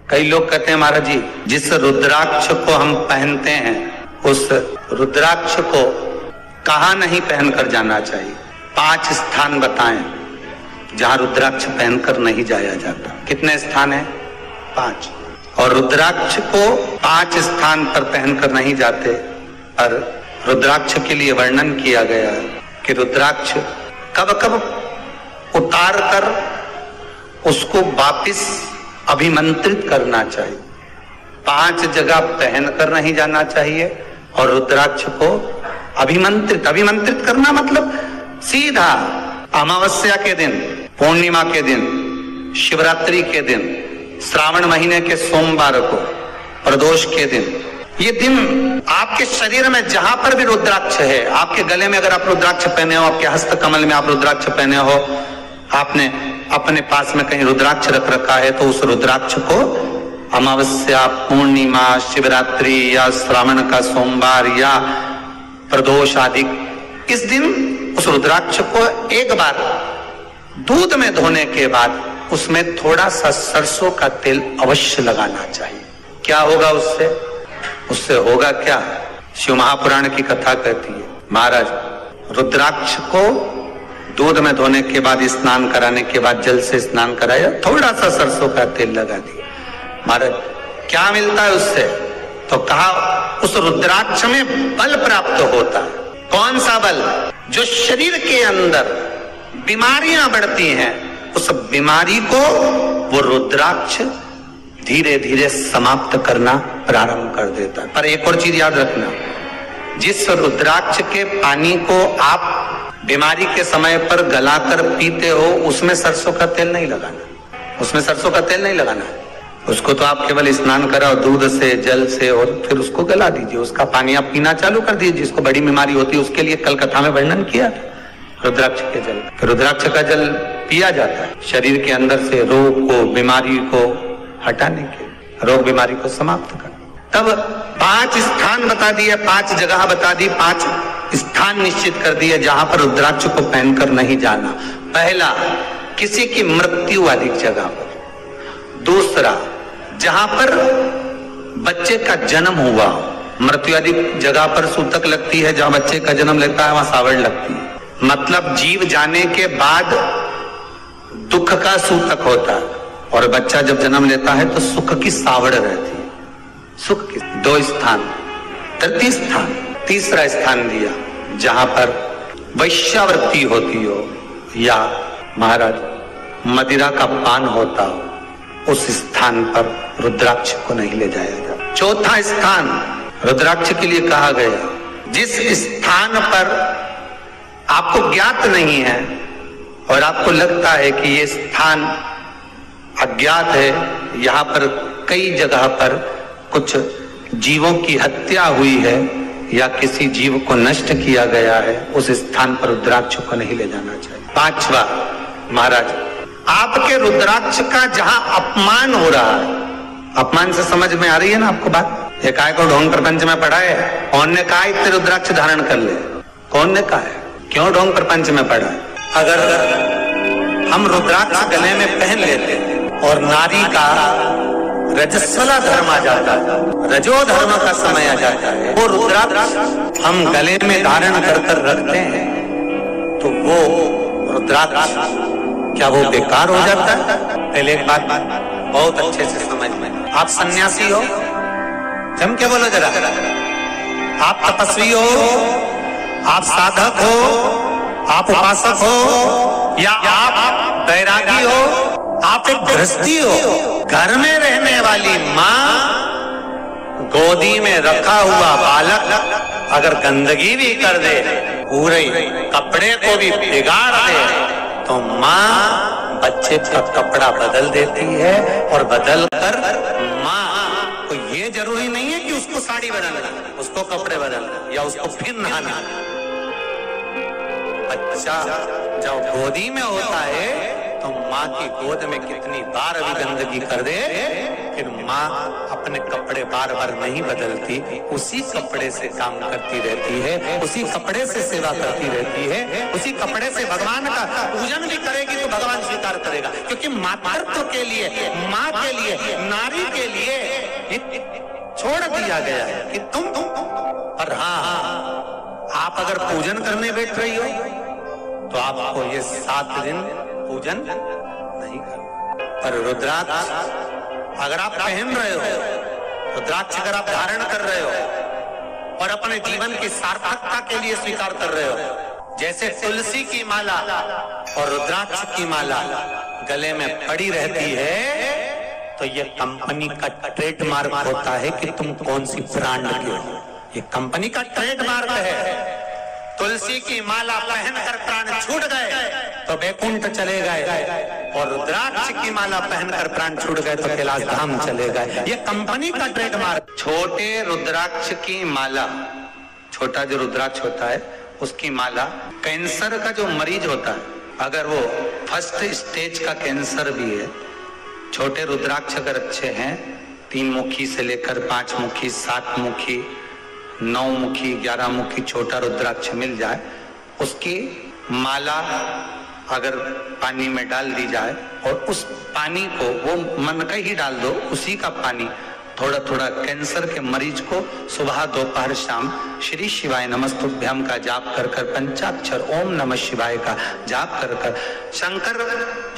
कई लोग कहते हैं महाराज जी, जिस रुद्राक्ष को हम पहनते हैं उस रुद्राक्ष को कहाँ नहीं पहनकर जाना चाहिए। 5 स्थान बताएं जहां रुद्राक्ष पहनकर नहीं जाया जाता। कितने स्थान है? 5। और रुद्राक्ष को 5 स्थान पर पहनकर नहीं जाते, पर रुद्राक्ष के लिए वर्णन किया गया है कि रुद्राक्ष कब कब उतार कर उसको वापिस अभिमंत्रित करना चाहिए। 5 जगह पहनकर नहीं जाना चाहिए और रुद्राक्ष को अभिमंत्रित करना मतलब सीधा अमावस्या के दिन, पूर्णिमा के दिन, शिवरात्रि के दिन, श्रावण महीने के सोमवार को, प्रदोष के दिन, ये दिन आपके शरीर में जहां पर भी रुद्राक्ष है, आपके गले में अगर आप रुद्राक्ष पहने हो, आपके हस्त कमल में आप रुद्राक्ष पहने हो, आपने अपने पास में कहीं रुद्राक्ष रख रखा है, तो उस रुद्राक्ष को अमावस्या, पूर्णिमा, शिवरात्रि या श्रावण का सोमवार या प्रदोष आदि, इस दिन उस रुद्राक्ष को एक बार दूध में धोने के बाद उसमें थोड़ा सा सरसों का तेल अवश्य लगाना चाहिए। क्या होगा उससे? उससे होगा क्या? शिव महापुराण की कथा कहती है, महाराज रुद्राक्ष को दूध में धोने के बाद, स्नान कराने के बाद जल से स्नान कराया, थोड़ा सा सरसों का तेल लगा दिया। महाराज क्या मिलता है उससे? तो कहा उस रुद्राक्ष में बल प्राप्त होता है। कौन सा बल? जो शरीर के अंदर बीमारियां बढ़ती हैं, उस बीमारी को वो रुद्राक्ष धीरे धीरे समाप्त करना प्रारंभ कर देता है। पर एक और चीज याद रखना, जिस रुद्राक्ष के पानी को आप बीमारी के समय पर गलाकर पीते हो, उसमें सरसों का तेल नहीं लगाना, उसमें सरसों का तेल नहीं लगाना है। उसको तो आप केवल स्नान कराओ दूध से, जल से, और फिर उसको गला दीजिए, उसका पानी आप पीना चालू कर दीजिए। जिसको बड़ी बीमारी होती है उसके लिए कल कथा में वर्णन किया रुद्राक्ष के जल। फिर रुद्राक्ष का जल पिया जाता है शरीर के अंदर से रोग को, बीमारी को हटाने के, रोग बीमारी को समाप्त कर। तब 5 स्थान बता दिए, 5 जगह बता दी, 5 स्थान निश्चित कर दिए जहां पर रुद्राक्ष को पहनकर नहीं जाना। पहला, किसी की मृत्यु वाली जगह पर। दूसरा, जहां पर बच्चे का जन्म हुआ, मृत्यु आदि जगह पर सूतक लगती है, जहां बच्चे का जन्म लेता है वहां सावड़ लगती है। मतलब जीव जाने के बाद दुख का सूतक होता है, और बच्चा जब जन्म लेता है तो सुख की सावड़ रहती है। सुख की 2 स्थान। तृतीय स्थान, तीसरा स्थान दिया जहां पर वैश्यावृत्ति होती हो या महाराज मदिरा का पान होता हो, उस स्थान पर रुद्राक्ष को नहीं ले जाया जाता। चौथा स्थान रुद्राक्ष के लिए कहा गया, जिस स्थान पर आपको ज्ञात नहीं है और आपको लगता है कि ये स्थान अज्ञात है, यहाँ पर कई जगह पर कुछ जीवों की हत्या हुई है या किसी जीव को नष्ट किया गया है, उस स्थान पर रुद्राक्ष को नहीं ले जाना चाहिए। 5वां, महाराज आपके रुद्राक्ष का जहां अपमान हो रहा है, अपमान से समझ में आ रही है ना आपको बात? एक आय को ढोंग प्रपंच में पढ़ा है, कौन ने कहा इतने रुद्राक्ष धारण कर ले? कौन ने कहा है? क्यों ढोंग प्रपंच में पढ़ा है? अगर हम रुद्राक्ष गले में पहन लेते और नारी का रजस्वला धर्म आ जाता है, रजो धर्म का समय आ जाता है, वो रुद्राक्ष हम गले में धारण कर कर रखते हैं, तो वो रुद्राक्ष क्या वो बेकार हो जाता है? पहले एक बात बहुत अच्छे से समझ में, आप सन्यासी हो, जम के बोलो जरा, आप तपस्वी हो, आप साधक हो, आप उपासक हो, या आप बैरागी हो, आप एक गृहस्थी हो, घर में रहने वाली माँ गोदी में रखा हुआ बालक अगर गंदगी भी कर दे, पूरे कपड़े को भी बिगाड़ दे, तो माँ बच्चे का कपड़ा बदल देती है, और बदल कर माँ को ये जरूरी नहीं है कि उसको साड़ी बदलना, उसको कपड़े बदलना या उसको फिर नहाना। बच्चा जब गोदी में होता है तो माँ की गोद में कितनी बार भी गंदगी कर दे, फिर माँ अपने कपड़े बार बार नहीं बदलती, उसी कपड़े से काम करती रहती है, उसी कपड़े से सेवा करती रहती है, उसी कपड़े से भगवान का पूजन भी करेगी तो भगवान स्वीकार स्वीकार करेगा, क्योंकि मातृत्व के लिए, माँ के लिए, नारी के लिए छोड़ दिया गया है कि तुम पर हाँ, आप अगर पूजन करने बैठ रही हो तो आपको ये 7 दिन पूजन नहीं करना। पर रुद्राक्ष अगर आप पहन रहे हो, रुद्राक्ष अगर आप धारण कर रहे हो और अपने जीवन की सार्थकता के लिए स्वीकार कर रहे हो, जैसे तुलसी की माला और रुद्राक्ष की माला गले में पड़ी रहती है, तो ये कंपनी का ट्रेडमार्क होता है कि तुम कौन सी ब्रांड के हो। ये कंपनी का ट्रेडमार्क है। तुलसी की माला पहनकर प्राण छूट गए तो वैकुंठ चले गए, और रुद्राक्ष की माला पहनकर प्राण छूट गए तो कैलाश धाम चले गए। ये कंपनी का ट्रेडमार्क। छोटे रुद्राक्ष की माला, छोटा जो रुद्राक्ष होता है उसकी माला, कैंसर का जो मरीज होता है, अगर वो फर्स्ट स्टेज का कैंसर भी है, छोटे रुद्राक्ष अगर अच्छे हैं, 3 मुखी से लेकर 5 मुखी, 7 मुखी, 9 मुखी, 11 मुखी छोटा रुद्राक्ष मिल जाए, उसकी माला अगर पानी में डाल दी जाए और उस पानी को वो मन का ही डाल दो, उसी का पानी थोड़ा थोड़ा कैंसर के मरीज को सुबह दोपहर शाम श्री शिवाय नमस्तुभ्यम का जाप कर कर, पंचाक्षर ओम नमः शिवाय का जाप कर कर, शंकर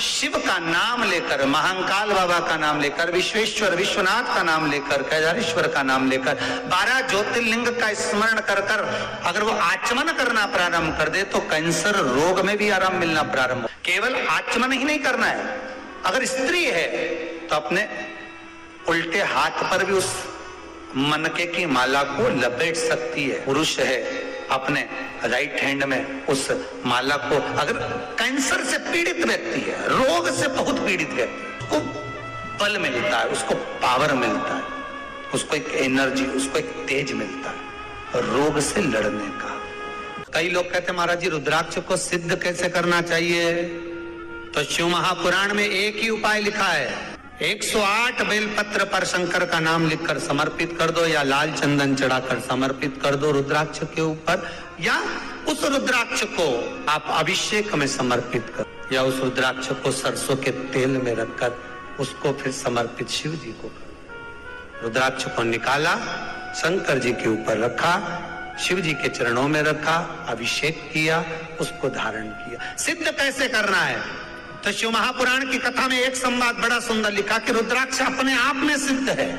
शिव का नाम लेकर, महाकाल बाबा का नाम लेकर, विश्वेश्वर विश्वनाथ का नाम लेकर, केदारेश्वर का नाम लेकर, 12 ज्योतिर्लिंग का स्मरण कर कर अगर वो आचमन करना प्रारंभ कर दे तो कैंसर रोग में भी आराम मिलना प्रारंभ। केवल आचमन ही नहीं करना है, अगर स्त्री है तो अपने उल्टे हाथ पर भी उस मनके की माला को लपेट सकती है। पुरुष है अपने राइट हैंड में उस माला को, अगर कैंसर से पीड़ित व्यक्ति है, रोग से बहुत पीड़ित व्यक्ति, उसको बल मिलता है, उसको पावर मिलता है, उसको एक एनर्जी, उसको एक तेज मिलता है रोग से लड़ने का। कई लोग कहते हैं महाराज जी रुद्राक्ष को सिद्ध कैसे करना चाहिए? तो शिव महापुराण में एक ही उपाय लिखा है, 108 बेलपत्र पर शंकर का नाम लिखकर समर्पित कर दो, या लाल चंदन चढ़ाकर समर्पित कर दो रुद्राक्ष के ऊपर, या उस रुद्राक्ष को आप अभिषेक में समर्पित कर, या उस रुद्राक्ष को सरसों के तेल में रखकर उसको फिर समर्पित शिव जी को कर। रुद्राक्ष को निकाला, शंकर जी के ऊपर रखा, शिव जी के चरणों में रखा, अभिषेक किया, उसको धारण किया। सिद्ध कैसे करना है? तो शिव महापुराण की कथा में एक संवाद बड़ा सुंदर लिखा कि रुद्राक्ष अपने आप में सिद्ध है।